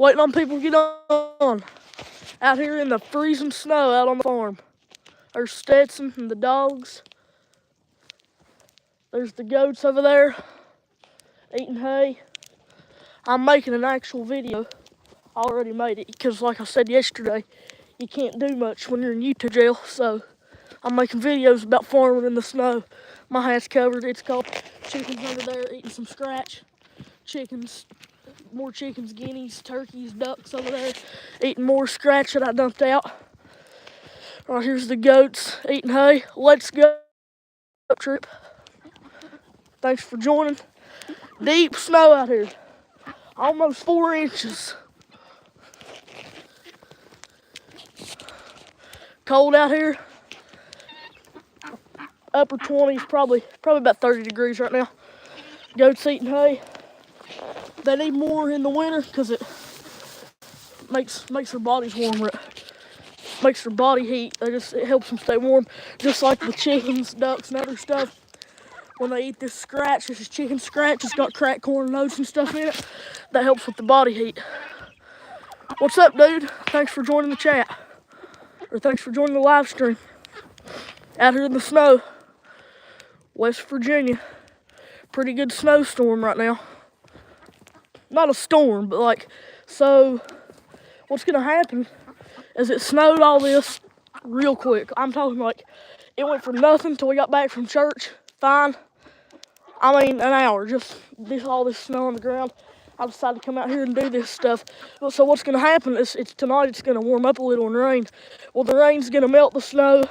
Waiting on people to get on. Out here in the freezing snow out on the farm. There's Stetson and the dogs. There's the goats over there eating hay. I'm making an actual video. I already made it because, like I said yesterday, you can't do much when you're in Utah jail. So I'm making videos about farming in the snow. My hat's covered. It's called chickens under there eating some scratch. Chickens, more chickens, guineas, turkeys, ducks over there eating more scratch that I dumped out. Right here's the goats eating hay. Let's go trip. Thanks for joining. Deep snow out here. Almost 4 inches. Cold out here. Upper 20s, probably about 30 degrees right now. Goats eating hay. They need more in the winter because it makes their bodies warmer. It makes their body heat. It helps them stay warm. Just like the chickens, ducks, and other stuff. When they eat this scratch, this is chicken scratch. It's got cracked corn and oats and stuff in it. That helps with the body heat. What's up, dude? Thanks for joining the chat. Or thanks for joining the live stream. Out here in the snow. West Virginia. Pretty good snowstorm right now. Not a storm, but like, so what's gonna happen is it snowed all this real quick. I'm talking like it went from nothing till we got back from church. Fine. I mean, an hour, just all this snow on the ground. I decided to come out here and do this stuff. So what's going to happen is tonight it's going to warm up a little and rain. Well, the rain's going to melt the snow,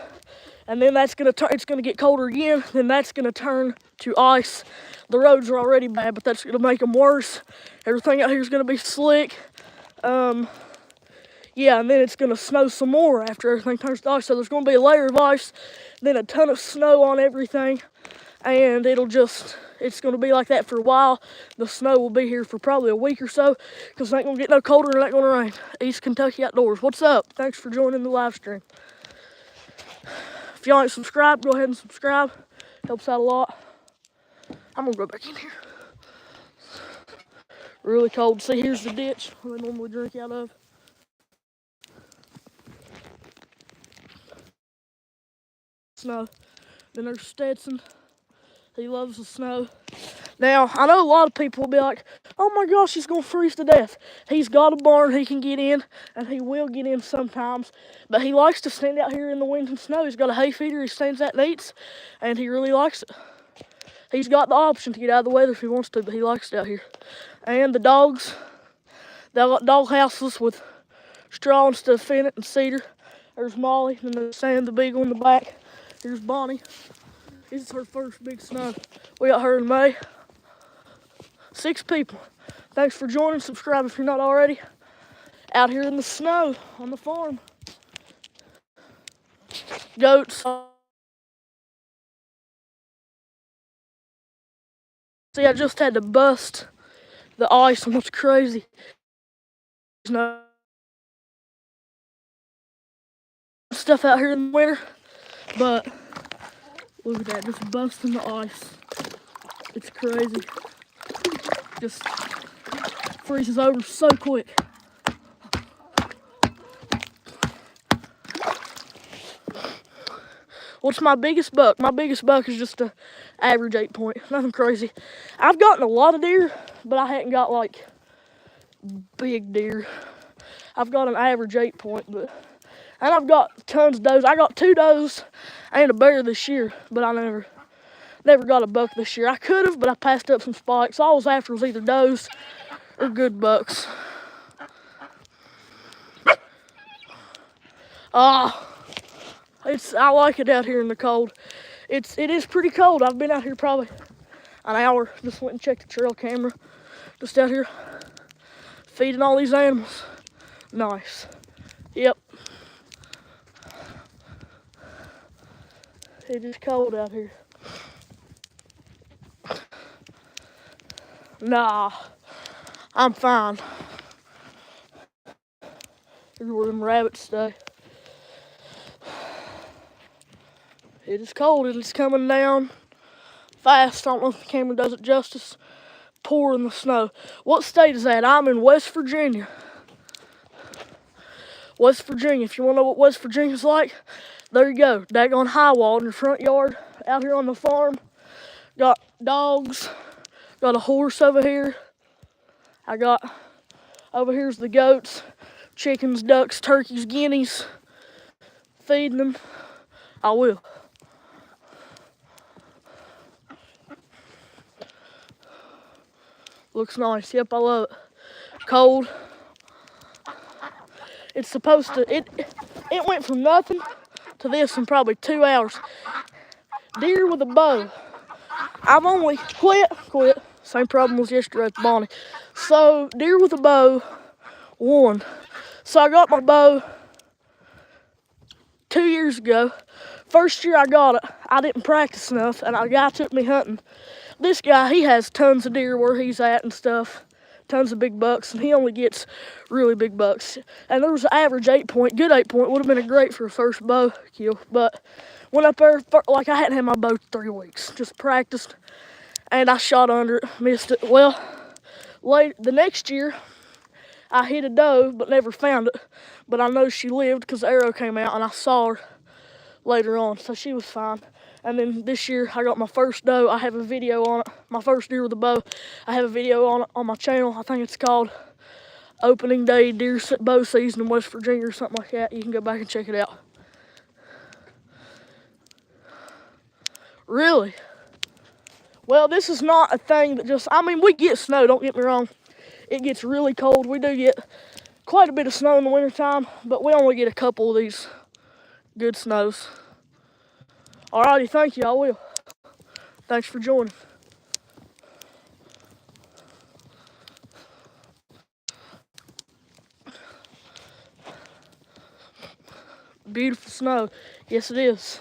and then it's going to get colder again. Then that's going to turn to ice. The roads are already bad, but that's going to make them worse. Everything out here is going to be slick. Yeah, and then it's going to snow some more after everything turns to ice. So there's going to be a layer of ice, then a ton of snow on everything. And it's going to be like that for a while. The snow will be here for probably a week or so because it ain't going to get no colder and it ain't going to rain. East Kentucky Outdoors. What's up? Thanks for joining the live stream. If y'all ain't subscribed, go ahead and subscribe. Helps out a lot. I'm going to go back in here. Really cold. See, here's the ditch I normally drink out of. Snow. Then there's Stetson. He loves the snow. Now, I know a lot of people will be like, oh my gosh, he's going to freeze to death. He's got a barn he can get in, and he will get in sometimes. But he likes to stand out here in the wind and snow. He's got a hay feeder he stands out and eats, and he really likes it. He's got the option to get out of the weather if he wants to, but he likes it out here. And the dogs, they got dog houses with straw and stuff in it and cedar. There's Molly, and there's Sam the Beagle in the back. Here's Bonnie. This is her first big snow. We got her in May. 6 people. Thanks for joining. Subscribe if you're not already. Out here in the snow on the farm. Goats. See, I just had to bust the ice on what's crazy. There's no stuff out here in the winter, but look at that, just busting the ice. It's crazy. Just freezes over so quick. What's my biggest buck? My biggest buck is just an average 8-point, nothing crazy. I've gotten a lot of deer, but I hadn't got like big deer. I've got an average 8-point, and I've got tons of does. I got 2 does and a bear this year, but I never got a buck this year. I could have, but I passed up some spikes. All I was after was either does or good bucks. I like it out here in the cold. It is pretty cold. I've been out here probably an hour. Just went and checked the trail camera. Just out here feeding all these animals. Nice. Yep. It is cold out here. Nah, I'm fine. Here's where them rabbits stay. It is cold and it's coming down fast. I don't know if the camera does it justice. Pouring the snow. What state is that? I'm in West Virginia. West Virginia. If you want to know what West Virginia's like, there you go. Daggone high wall in your front yard. Out here on the farm, got dogs. Got a horse over here. I got over here's the goats, chickens, ducks, turkeys, guineas. Feeding them. I will. Looks nice. Yep, I love it. Cold. It's supposed to. It went from nothing to this in probably 2 hours. Deer with a bow. I've only quit. Same problem as yesterday at the Bonnie. So deer with a bow, won. So I got my bow 2 years ago. First year I got it, I didn't practice enough, and a guy took me hunting. This guy, he has tons of deer where he's at and stuff, tons of big bucks, and he only gets really big bucks. And there was an average 8-point, good 8-point, would have been great for a first bow kill. But went up there, like I hadn't had my bow 3 weeks, just practiced, and I shot under it, missed it. Well, the next year, I hit a doe, but never found it. But I know she lived because the arrow came out, and I saw her later on, so she was fine. And then this year, I got my first doe. I have a video on it. My first deer with a bow. I have a video on it on my channel. I think it's called Opening Day Deer Bow Season in West Virginia or something like that. You can go back and check it out. Really? Well, this is not a thing that just, I mean, we get snow, don't get me wrong. It gets really cold. We do get quite a bit of snow in the wintertime, but we only get a couple of these good snows. Alrighty, thank you, I will. Thanks for joining. Beautiful snow. Yes, it is.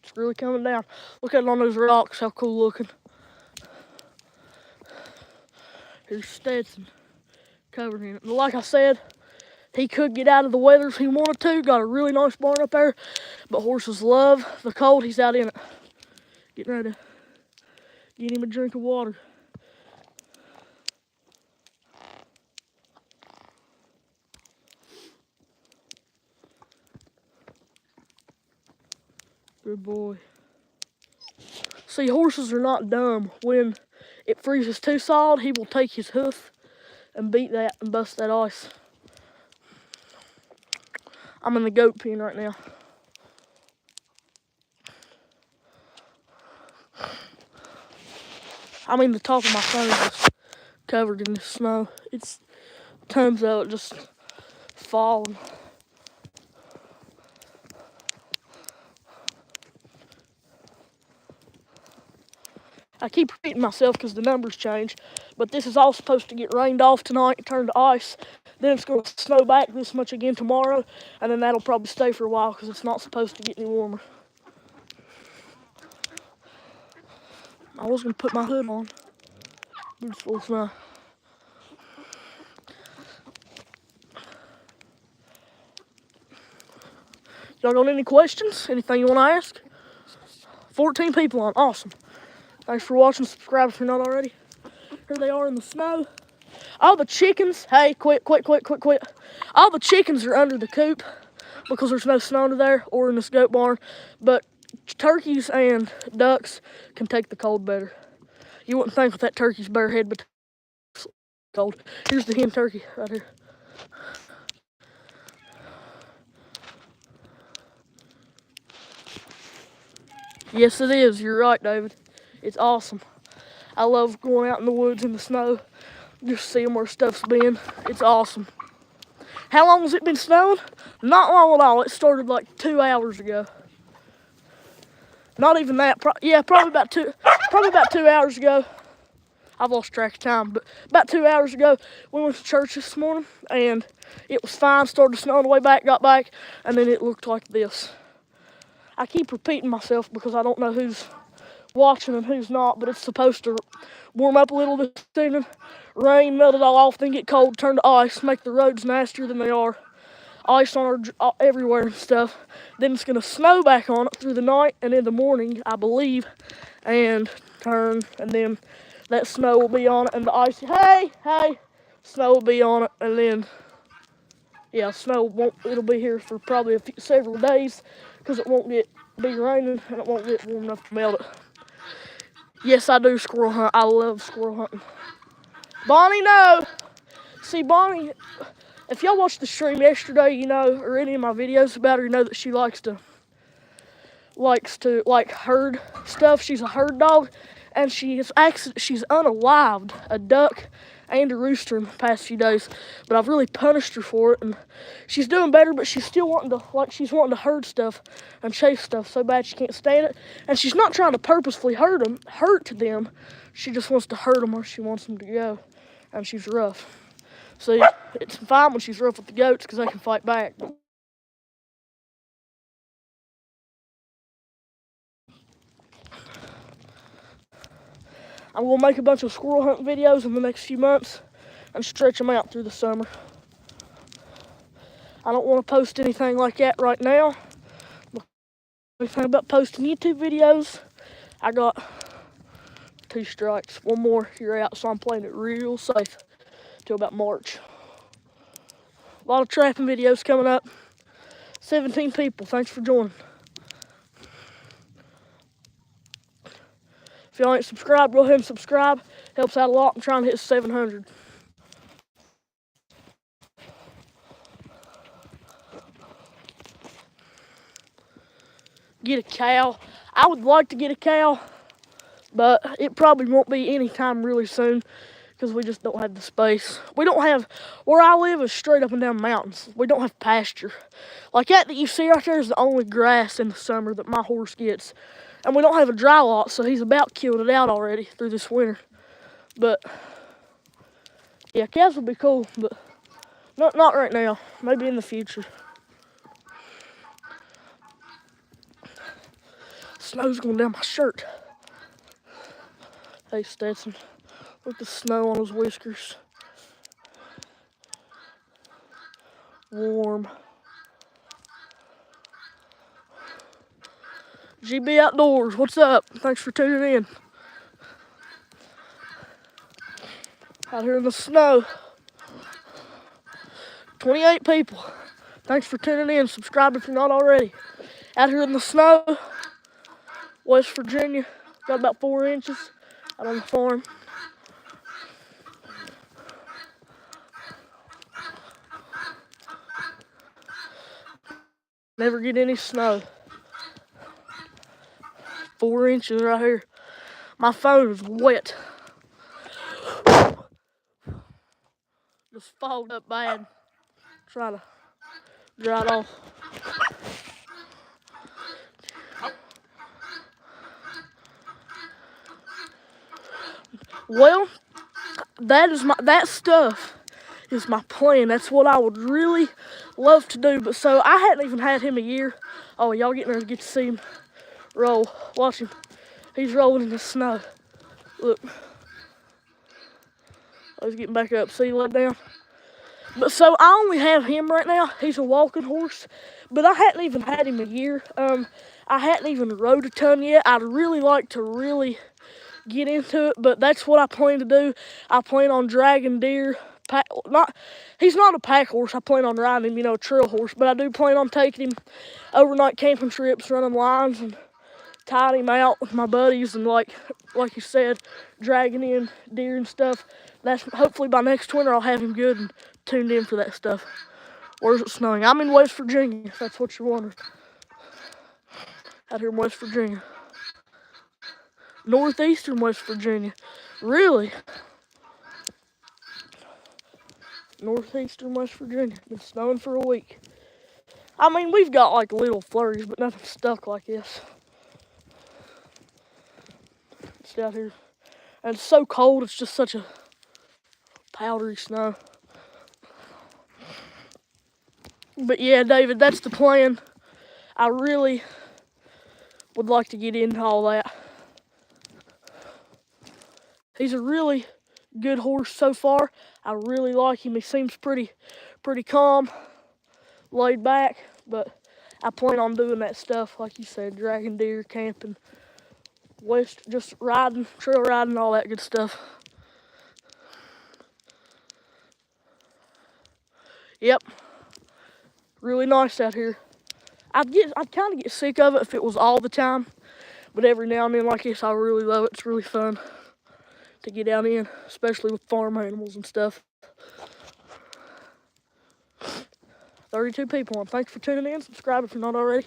It's really coming down. Look at it on those rocks, how cool looking. Here's Stetson covered in it. But like I said, he could get out of the weather if he wanted to. Got a really nice barn up there. But horses love the cold. He's out in it. Getting ready to get him a drink of water. Good boy. See, horses are not dumb. When it freezes too solid, he will take his hoof and beat that and bust that ice. I'm in the goat pen right now. I mean, the top of my phone is covered in the snow. It's tons of it just falling. I keep repeating myself because the numbers change, but this is all supposed to get rained off tonight, turn to ice. Then it's going to snow back this much again tomorrow, and then that'll probably stay for a while because it's not supposed to get any warmer. I was going to put my hood on, but it's full of snow. Y'all got any questions? Anything you want to ask? 14 people on. Awesome. Thanks for watching. Subscribe if you're not already. Here they are in the snow. All the chickens, hey, quit. All the chickens are under the coop because there's no snow under there or in this goat barn. But turkeys and ducks can take the cold better. You wouldn't think with that turkey's bare head, but it's cold. Here's the hen turkey right here. Yes, it is. You're right, David. It's awesome. I love going out in the woods in the snow, just seeing where stuff's been. It's awesome. How long has it been snowing? Not long at all. It started like 2 hours ago. Not even that. Probably about 2 hours ago. I've lost track of time, but about 2 hours ago, we went to church this morning, and it was fine. Started to snow on the way back, got back, and then it looked like this. I keep repeating myself because I don't know who's watching and who's not, but it's supposed to warm up a little this evening. Rain, melt it all off, then get cold, turn to ice, make the roads nastier than they are. Ice on everywhere and stuff. Then it's going to snow back on it through the night and in the morning, I believe, and turn, and then that snow will be on it, and the ice, hey, snow will be on it, and then yeah, snow won't. It'll be here for probably several days because it won't be raining and it won't get warm enough to melt it. Yes, I do squirrel hunt. I love squirrel hunting. Bonnie, no. See, Bonnie, if y'all watched the stream yesterday, you know, or any of my videos about her, you know that she likes to like herd stuff. She's a herd dog, and she's unalived a duck and a rooster in the past few days. But I've really punished her for it, and she's doing better. But she's still wanting to herd stuff and chase stuff so bad she can't stand it. And she's not trying to purposefully hurt them. She just wants to hurt them where she wants them to go, and she's rough. See, it's fine when she's rough with the goats because they can fight back. I'm going to make a bunch of squirrel hunting videos in the next few months and stretch them out through the summer. I don't want to post anything like that right now. The thing about posting YouTube videos, I got 2 strikes. 1 more, you're out, so I'm playing it real safe till about March. A lot of trapping videos coming up. 17 people, thanks for joining. If y'all ain't subscribed, go ahead and subscribe. Helps out a lot. I'm trying to hit 700. Get a cow. I would like to get a cow, but it probably won't be anytime really soon because we just don't have the space. We don't have, where I live is straight up and down mountains. We don't have pasture. Like that you see right there is the only grass in the summer that my horse gets. And we don't have a dry lot, so he's about killed it out already through this winter. But, yeah, cows would be cool, but not right now. Maybe in the future. Snow's going down my shirt. Hey, Stetson, look at the snow on his whiskers. Warm. GB Outdoors, what's up? Thanks for tuning in. Out here in the snow. 28 people. Thanks for tuning in. Subscribe if you're not already. Out here in the snow, West Virginia. Got about 4 inches out on the farm. Never get any snow. 4 inches right here. My phone is wet. Just fogged up bad. Try to dry it off. Well, that stuff is my plan. That's what I would really love to do. But so I hadn't even had him a year. Oh, y'all getting there to get to see him roll. Watch him. He's rolling in the snow. Look. Oh, he's getting back up. See, let down. But so I only have him right now. He's a walking horse. But I hadn't even had him a year. I hadn't even rode a ton yet. I'd really like to really get into it, but that's what I plan to do. I plan on dragging deer. He's not a pack horse. I plan on riding him, a trail horse. But I do plan on taking him overnight camping trips, running lines, and tying him out with my buddies, and like you said, dragging in deer and stuff. That's hopefully by next winter I'll have him good and tuned in for that stuff. Where's it snowing? I'm in West Virginia, if that's what you're wondering. Out here in West Virginia. Northeastern West Virginia. Really? Northeastern West Virginia. Been snowing for a week. I mean, we've got like little flurries, but nothing stuck like this. It's out here. And it's so cold, it's just such a powdery snow. But yeah, David, that's the plan. I really would like to get into all that. He's a really good horse so far. I really like him. He seems pretty calm, laid back, but I plan on doing that stuff, like you said, dragging deer, camping, just riding, trail riding, all that good stuff. Yep. Really nice out here. I'd kind of get sick of it if it was all the time, but every now and then like this, I really love it. It's really fun to get out in, especially with farm animals and stuff. 32 people, and thanks for tuning in. Subscribe if you're not already.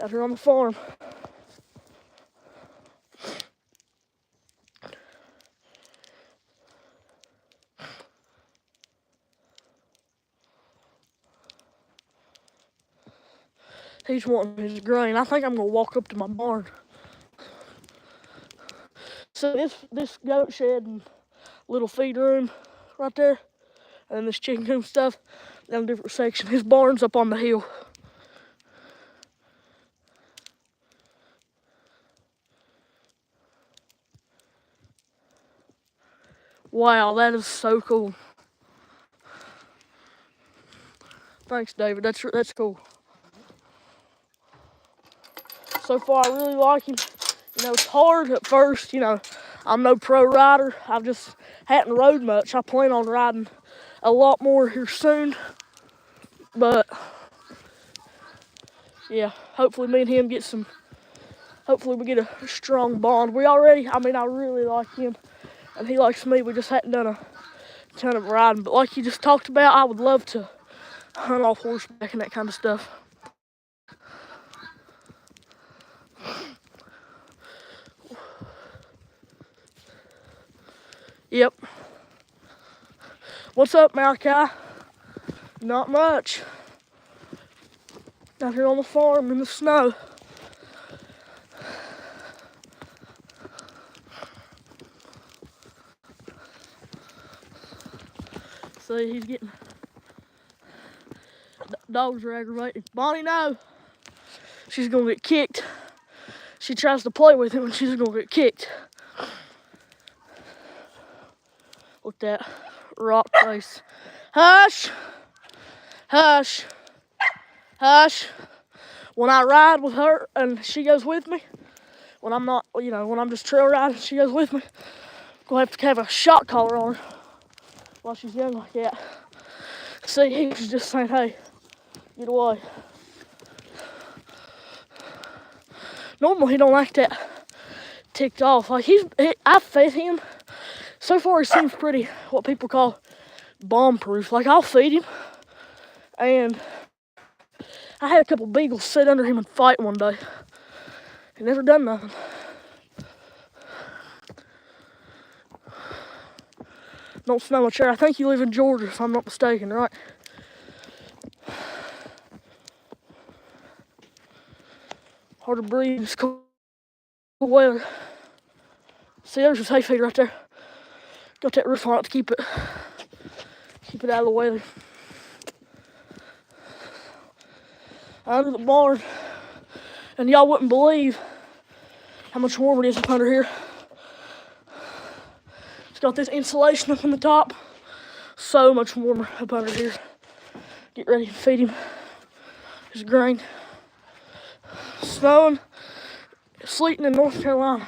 Out here on the farm. He's wanting his grain. I think I'm gonna walk up to my barn. So this goat shed and little feed room right there, and this chicken coop stuff down a different section. His barn's up on the hill. Wow, that is so cool. Thanks, David. That's cool. So far, I really like him. You know, it's hard at first. You know, I'm no pro rider. I've just hadn't rode much. I plan on riding a lot more here soon. But yeah, hopefully me and him get some. Hopefully we get a strong bond. I really like him, and he likes me. We just hadn't done a ton of riding. But like you just talked about, I would love to hunt off horseback and that kind of stuff. Yep. What's up, Malachi? Not much. Out here on the farm in the snow. See, he's getting... Dogs are aggravating. Bonnie, no. She's gonna get kicked. She tries to play with him and she's gonna get kicked. Look at that rock face. Hush! Hush! Hush! When I ride with her and she goes with me, when I'm not, you know, when I'm just trail riding, she goes with me, I'm gonna have to have a shock collar on her while she's young like that. See, he was just saying, hey, get away. Normally he don't like that ticked off. Like I fed him. So far he seems pretty, what people call bomb-proof. Like I'll feed him, and I had a couple beagles sit under him and fight one day. He never done nothing. Don't smell my chair. I think you live in Georgia, if I'm not mistaken, right? Hard to breathe. It's cool weather. See, there's his hay feed right there. Got that roof on it to keep it out of the weather. Under the barn, and y'all wouldn't believe how much warmer it is up under here. It's got this insulation up in the top. So much warmer up under here. Get ready to feed him his grain. Snowing, sleeting in North Carolina.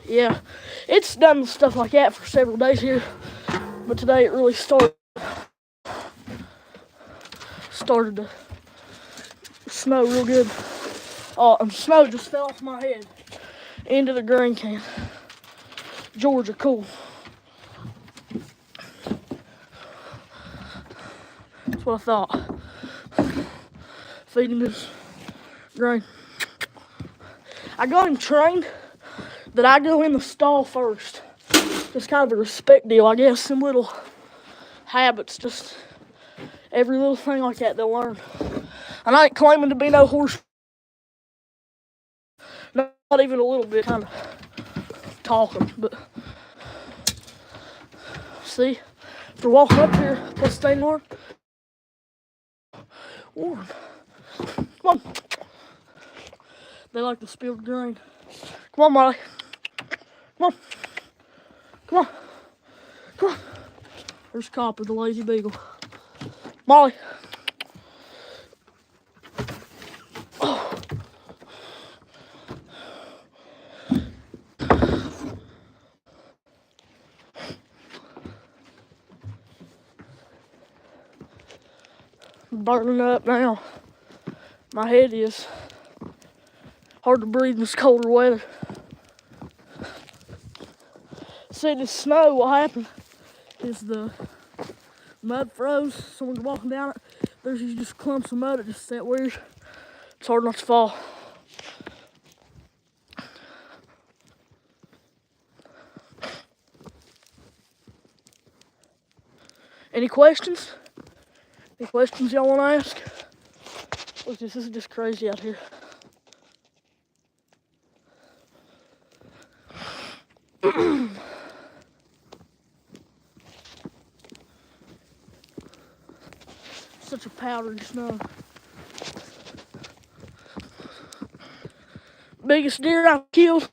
Yeah, it's done stuff like that for several days here, but today it really started to snow real good. Oh, and snow just fell off my head into the grain can. Georgia, cool. That's what I thought. Feeding this grain. I got him trained that I go in the stall first. Just kind of a respect deal, I guess. Some little habits, just every little thing like that they'll learn. And I ain't claiming to be no horse. Not even a little bit, kind of talking, but see, after walking up here, plus staying warm. Come on. They like to spill grain. Come on, Molly. Come on. Come on. Come on. There's Copper, the lazy beagle. Molly. Oh. burning up now. My head is hard to breathe in this colder weather. See, this snow, what happened is the mud froze. Someone's walking down it. There's just clumps of mud. It just that weird. It's hard not to fall. Any questions? Any questions y'all want to ask? Look, this is just crazy out here. Such a powdery snow. Biggest deer I've killed,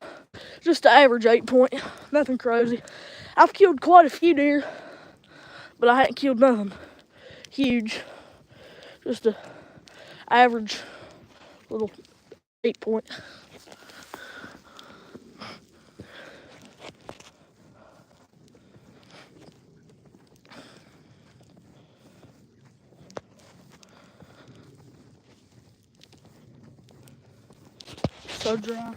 just the average 8-point, nothing crazy. I've killed quite a few deer, but I hadn't killed nothing huge. Just a average little 8-point. So dry.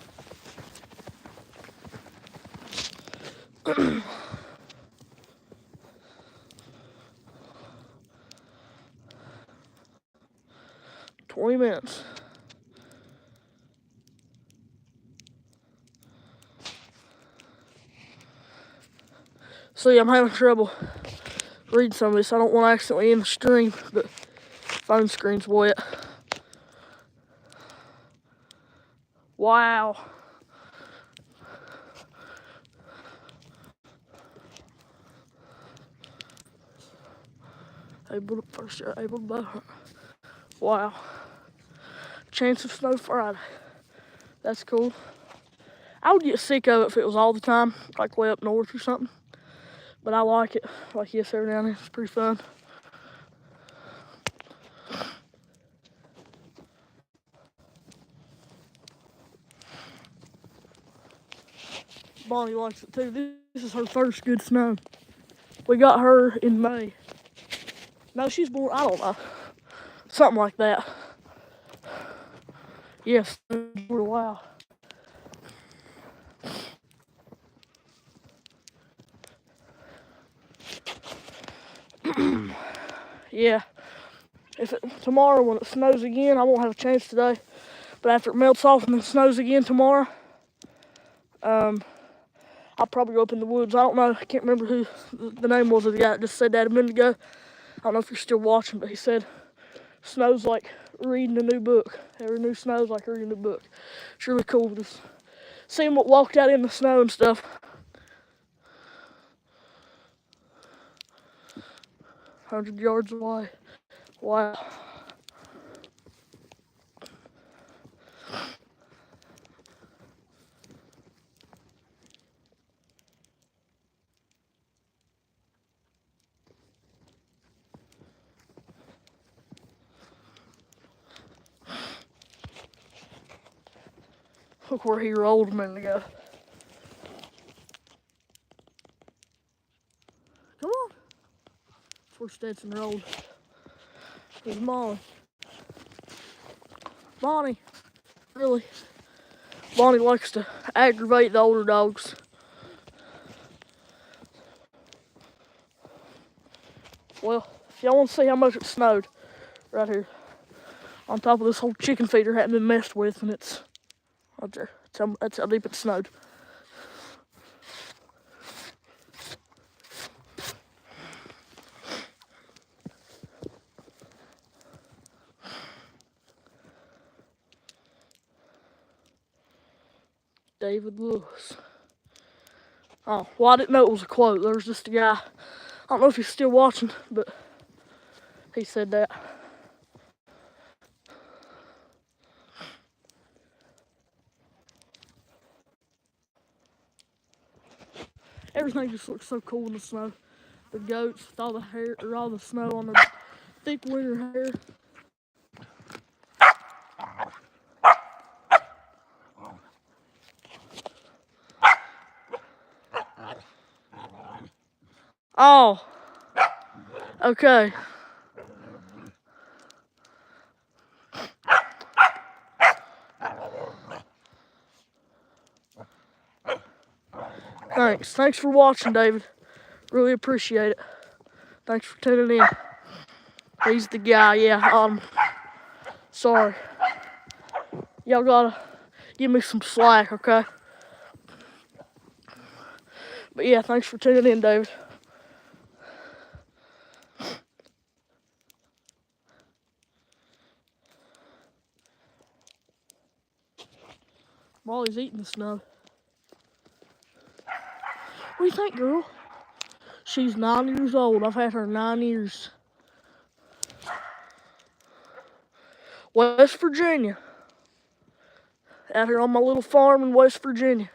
$20 minutes. See, I'm having trouble reading some of this. I don't want to accidentally end the stream, but phone screen's wet. Wow. First year able to bow hunt. Wow. Chance of snow Friday. That's cool. I would get sick of it if it was all the time, like way up north or something. But I like it. Like this every now and then. It's pretty fun. Bonnie likes it too. This is her first good snow. We got her in May. No, she's born, I don't know. Something like that. Yes, for a while. Yeah. Tomorrow when it snows again, I won't have a chance today. But after it melts off and then snows again tomorrow, I'll probably go up in the woods. I don't know. I can't remember who the name was of the guy that just said that a minute ago. I don't know if you're still watching, but he said snow's like reading a new book. Every new snow's like reading a new book. It's really cool just seeing what walked out in the snow and stuff. 100 yards away. Wow. Look where he rolled a minute ago. Come on. That's where Stetson rolled. There's Molly. Bonnie. Really. Bonnie likes to aggravate the older dogs. Well, if y'all want to see how much it snowed, right here, on top of this whole chicken feeder hadn't been messed with, and it's right there. That's how deep it snowed. David Lewis. Oh, well, I didn't know it was a quote. There was just a guy. I don't know if he's still watching, but he said that. Everything just looks so cool in the snow. The goats with all the hair, or all the snow on their thick winter hair. Oh, okay. Thanks for watching, David. Really appreciate it. Thanks for tuning in. He's the guy, yeah. Sorry. Y'all gotta give me some slack, okay? But yeah, thanks for tuning in, David. Molly's eating the snow. What do you think, girl? She's 9 years old. I've had her 9 years. West Virginia. Out here on my little farm in West Virginia.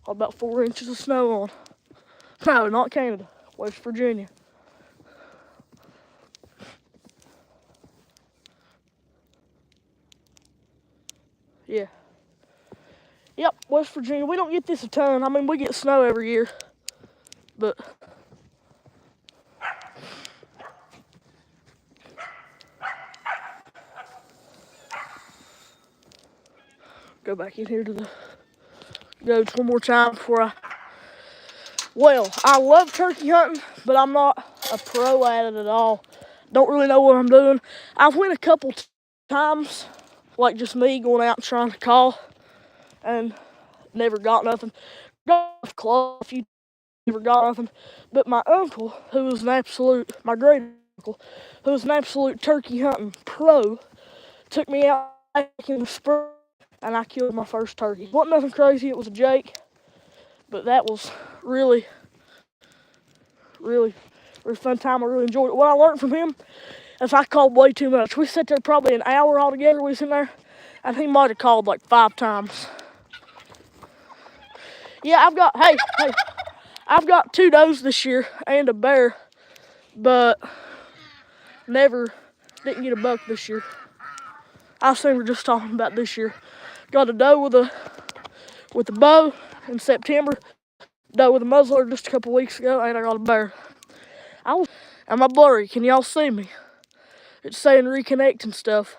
About 4 inches of snow on. No, not Canada. West Virginia. Yeah. Yep, West Virginia. We don't get this a ton. I mean, we get snow every year. But go back in here to the goats one more time before Well, I love turkey hunting, but I'm not a pro at it at all. Don't really know what I'm doing. I've went a couple times, like just me going out and trying to call, and never got nothing. Got a club a few, never got nothing. But my uncle, my great uncle, who was an absolute turkey hunting pro, took me out back in the spring, and I killed my first turkey. Wasn't nothing crazy. It was a Jake, but that was really fun time. I really enjoyed it. What I learned from him is I called way too much. We sat there probably an hour altogether. We was in there, and he might have called like 5 times. Yeah, I've got 2 does this year and a bear, but didn't get a buck this year. I assume we're just talking about this year. Got a doe with a bow in September, doe with a muzzler just a couple weeks ago, and I got a bear. Am I blurry? Can y'all see me? It's saying reconnect and stuff.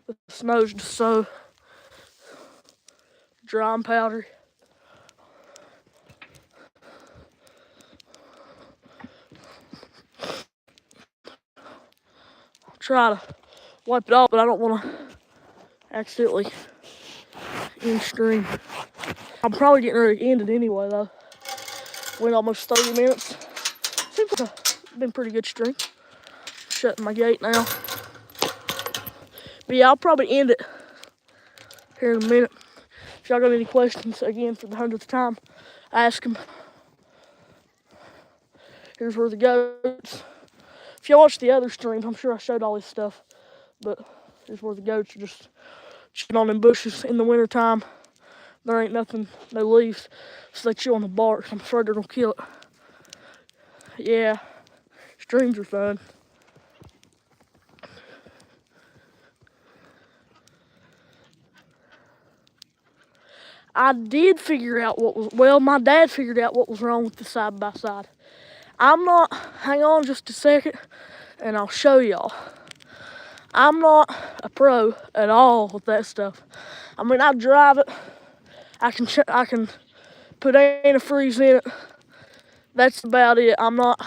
The snow's just so dry and powdery. I'll try to wipe it off, but I don't want to accidentally end stream. I'm probably getting ready to end it anyway, though. Went almost 30 minutes. Seems like a been pretty good stream. Shutting my gate now. But yeah, I'll probably end it here in a minute. If y'all got any questions, again, for the 100th time, ask them. Here's where the goats. If y'all watch the other streams, I'm sure I showed all this stuff. But here's where the goats are just chewing on them bushes in the wintertime. There ain't nothing, no leaves, so they chew on the bark. I'm afraid they're gonna kill it. Yeah, streams are fun. I did figure out my dad figured out what was wrong with the side-by-side. Hang on just a second, and I'll show y'all. I'm not a pro at all with that stuff. I mean, I drive it. I can put antifreeze in it. That's about it. I'm not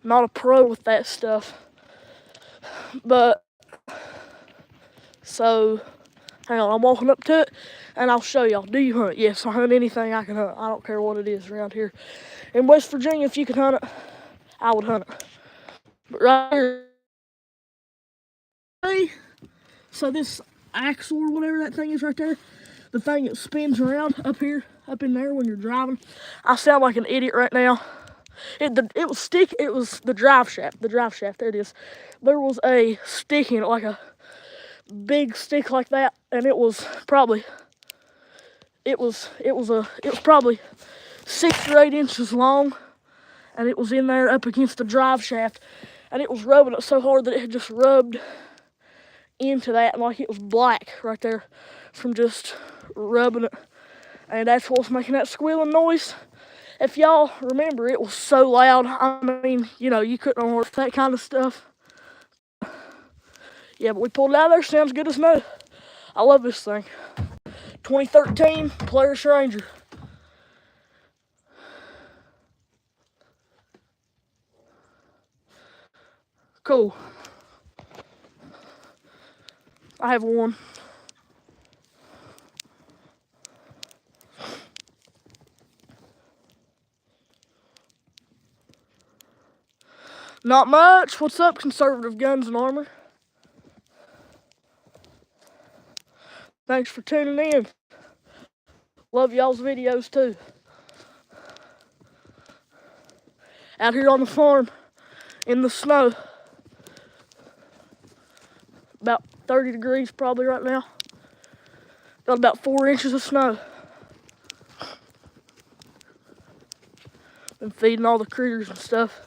a pro with that stuff. But, so, hang on, I'm walking up to it, and I'll show y'all. Do you hunt? Yes, I hunt anything I can hunt. I don't care what it is around here. In West Virginia, if you could hunt it, I would hunt it. But right here, so this axle or whatever that thing is right there, the thing that spins around up in there when you're driving. I sound like an idiot right now. It was the drive shaft. There it is. There was a stick in it, like a big stick like that, and it was probably 6 or 8 inches long, and it was in there up against the drive shaft, and it was rubbing it so hard that it had just rubbed into that, and like it was black right there from just rubbing it, and that's what was making that squealing noise. If y'all remember, it was so loud. I mean, you know, you couldn't hear that kind of stuff. Yeah, but we pulled it out of there. Sounds good as new. I love this thing. 2013 Polaris Ranger. Cool. I have one. Not much. What's up, Conservative Guns and Armor? Thanks for tuning in. Love y'all's videos too. Out here on the farm in the snow. About 30 degrees probably right now. Got about 4 inches of snow. Been feeding all the critters and stuff.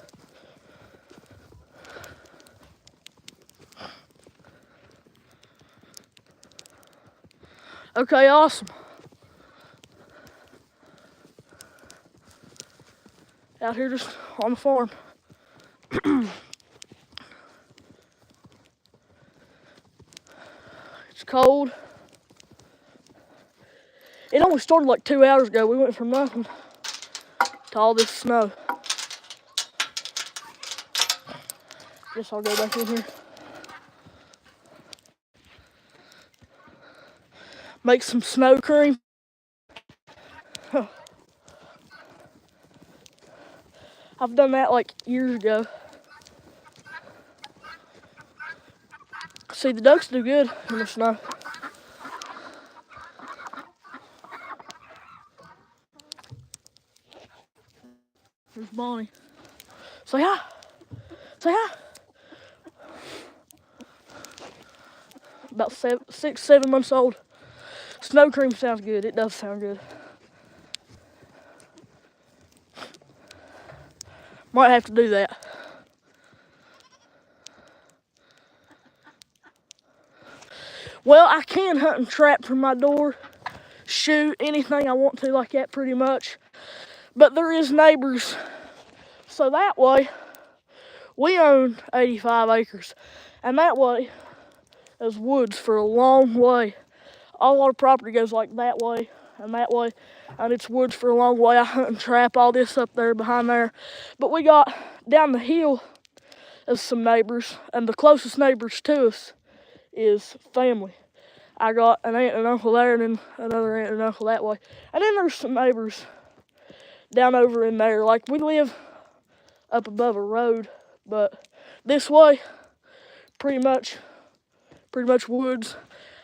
Okay, awesome. Out here just on the farm. It's cold. It only started like 2 hours ago. We went from nothing to all this snow. Guess I'll go back in here. Make some snow cream. I've done that like years ago. See, the ducks do good in the snow. There's Bonnie. Say hi. Say hi. About 6, 7 months old. Snow cream sounds good. It does sound good. Might have to do that. Well, I can hunt and trap from my door, shoot anything I want to like that pretty much. But there is neighbors. So that way, we own 85 acres. And that way is woods for a long way. All our property goes like that way and that way. And it's woods for a long way. I hunt and trap all this up there behind there. But we got down the hill is some neighbors. And the closest neighbors to us is family. I got an aunt and uncle there and then another aunt and uncle that way. And then there's some neighbors down over in there. Like, we live up above a road, but this way, pretty much woods.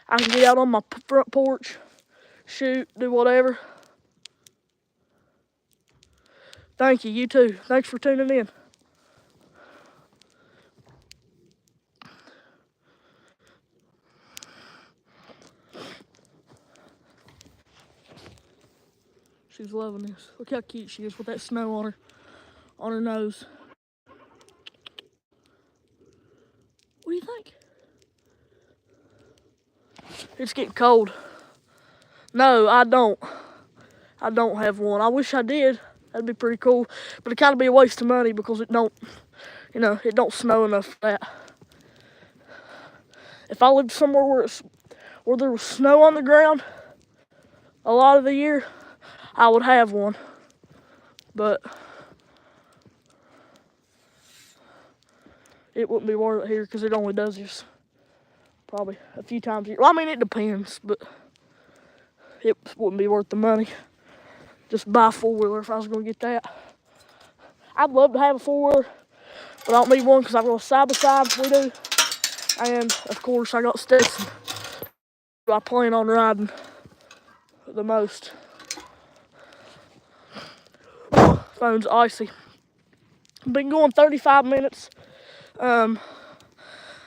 I can get out on my front porch, shoot, do whatever. Thank you, you too. Thanks for tuning in. She's loving this. Look how cute she is with that snow on her nose. What do you think? It's getting cold. No, I don't. I don't have one. I wish I did. That'd be pretty cool. But it'd kind of be a waste of money because it don't, you know, it don't snow enough for that. If I lived somewhere where there was snow on the ground a lot of the year, I would have one. But it wouldn't be worth it here because it only does this probably a few times a year. Well, I mean, it depends, but it wouldn't be worth the money. Just buy a four-wheeler if I was going to get that. I'd love to have a four-wheeler, but I don't need one because I've got a side-by-side, we do. And, of course, I got Stetson, who I plan on riding the most. Phone's icy. Been going 35 minutes.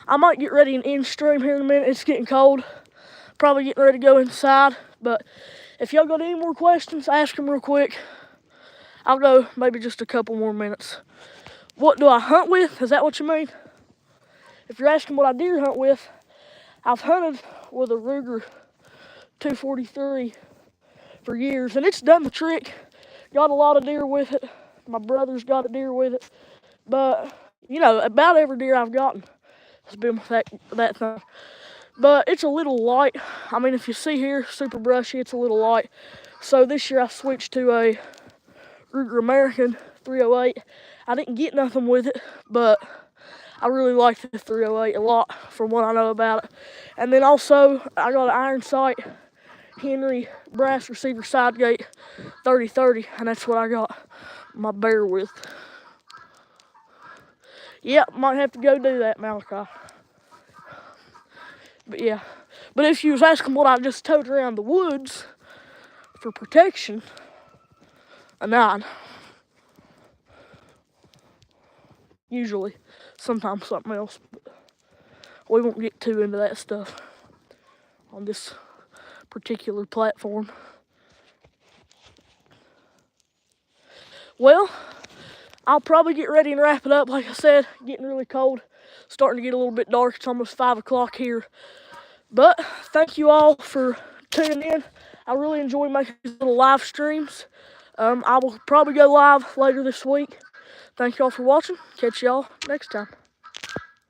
I might get ready and end stream here in a minute. It's getting cold. Probably getting ready to go inside. But if y'all got any more questions, ask them real quick. I'll go maybe just a couple more minutes. What do I hunt with? Is that what you mean? If you're asking what I deer hunt with, I've hunted with a Ruger 243 for years, and it's done the trick got a lot of deer with it. My brother's got a deer with it. But, you know, about every deer I've gotten has been with that thing. But it's a little light. I mean, if you see here, super brushy, it's a little light. So this year I switched to a Ruger American 308. I didn't get nothing with it, but I really like the 308 a lot from what I know about it. And then also, I got an iron sight Henry brass receiver side gate 30-30, and that's what I got my bear with. Yep, might have to go do that, Malachi. But yeah, but if you was asking what I just towed around the woods for protection, a 9. Usually, sometimes something else. But we won't get too into that stuff on this particular platform. Well, I'll probably get ready and wrap it up. Like I said, getting really cold, starting to get a little bit dark. It's almost 5 o'clock here. But thank you all for tuning in. I really enjoy making these little live streams. I will probably go live later this week. Thank y'all for watching. Catch y'all next time.